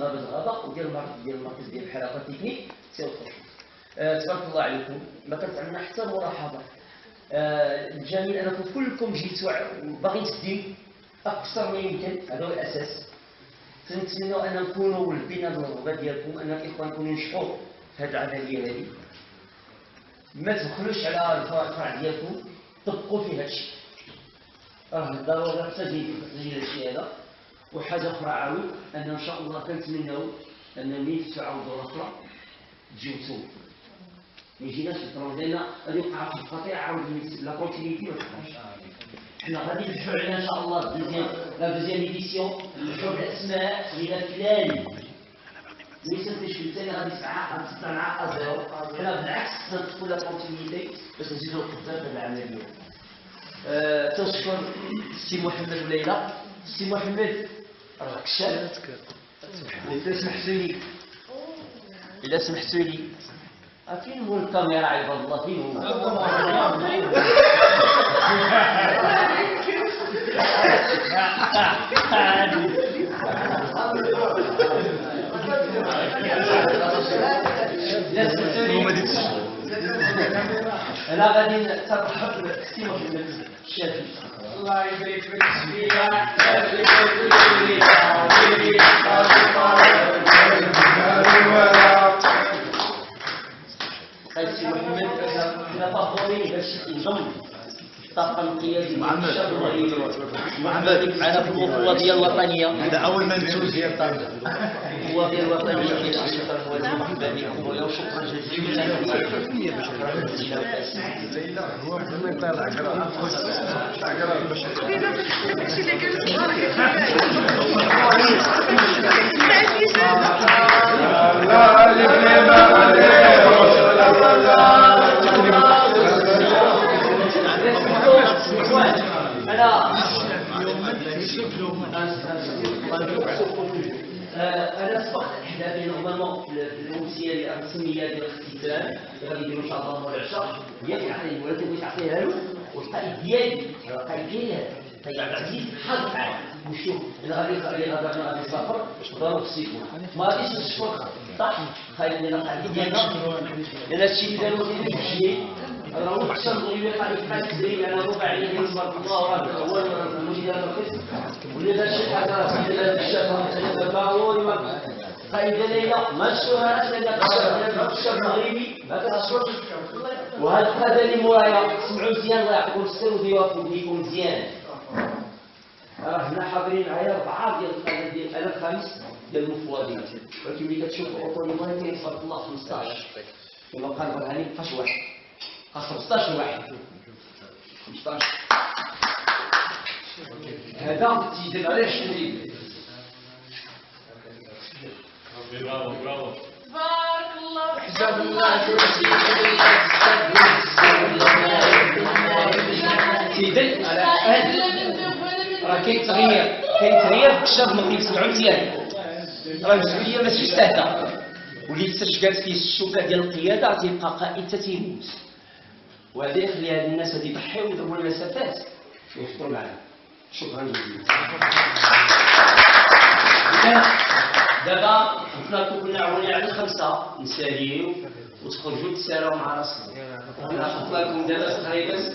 غابه الغابه وديال المركز ديال الحركه التكنيك سيوصل. تبارك الله عليكم، ما كانت عندنا حتى ملاحظه. الجميل انكم كلكم جيتوا وباغيين تديو اكثر ما يمكن، هذا هو الاساس. تنتمنوا ان نكونوا لبينا الرغبه ديالكم، ان الاخوان يكونوا ينجحوا في هذه العمليه هذه. ما تبخلوش على الفرع ديالكم، طبقوا في هذا الشيء. راه ضروري تسجيل الشيء هذا. وحاجه اخرى عاود ان ان شاء الله كنتمناو ان ملي تعاودوا دوره اخرى تجيو نتوما. ما يجيناش الفرون ديالنا غادي يوقع في القطيع عاود لا كونتينيتي ما تبقاش. حنا غادي نفتحوا علينا ان شاء الله لا دوزيام ايديسيون، نفتحوا بالاسماء غير الكلام. ليس التشكيل ثاني غادي تبقى مع ازيرو. حنا بالعكس ندخلوا لا كونتينيتي باش نزيدوا القدام في العمليه. تشكر السي محمد وليلى. السي محمد راك شاب. إذا سمحتوا لي فين هو الكاميرا عباد الله؟ فين هو؟ أنا غادي نترحب بالسي محمد الشافي. الله يبارك فيك التسبيح. السي محمد حنا فخورين باش ينضم الطاقم القيادي مع الشاب الرهيب محمد معنا في القوه ديال الوطنيه. هذا اول ما نتوج ديال طنجه. القوه ديال الوطنيه ديال الشرطه الخوالي مرحبا بكم وشكرا جزيلا. هو ما يطلع أنا سبقت أحداثي نورمالمون في الأمسية الرسمية ديال الاختتام اللي غادي يديروا إن شاء الله مول العشاء، هي كيعطيني ولا تبغي تعطيها له، والقائد ديالي القائد ديالي القائد عبد العزيز حاضر معاه وشوف إلا غادي نسافر ضروري خصو يكون. ما غاديش نشكر صح خايب ديال القائد ديالنا لأن هادشي اللي داروا لي في راه احسن اللي يلقى لك تدريب على ربع عين تبارك الله راه هو المدير الرئيسي واللي دار شي حاجه راه دار الشباب دابا هو قايد ليلى مشهوره لان الشاب المغربي ما كتشكرش. وهذا القاده اللي مورايا سمعوا مزيان الله يعطيكم السر وديوافوا بيكم مزيان. راه هنا حاضرين معايا 4 ديال القاده ديال انا الخامس ديال المفوضين، ولكن ملي كتشوف اوطونيمون كاين تبارك الله 15 كما قال برهاني مابقاش واحد 15 واحد 15. هذا تيزيد عليه 20. برافو بارك الله حساب الله تيزيد على راه كاين تغيير في الشاب المغربي. سمعوا مزيان راه المسؤوليه ماشي سهله، واللي تسجلت فيه الشوكه ديال القياده تيبقى قائد تيموت، وهذا يخلي هاد الناس هادي يضحيو ويضربوا المسافات ويفطروا معنا. شكرا جزيلا. دابا كنا عاونين على 5 نساليو وتخرجوا تسالاو مع راسكم. انا نحط لكم دابا تقريبا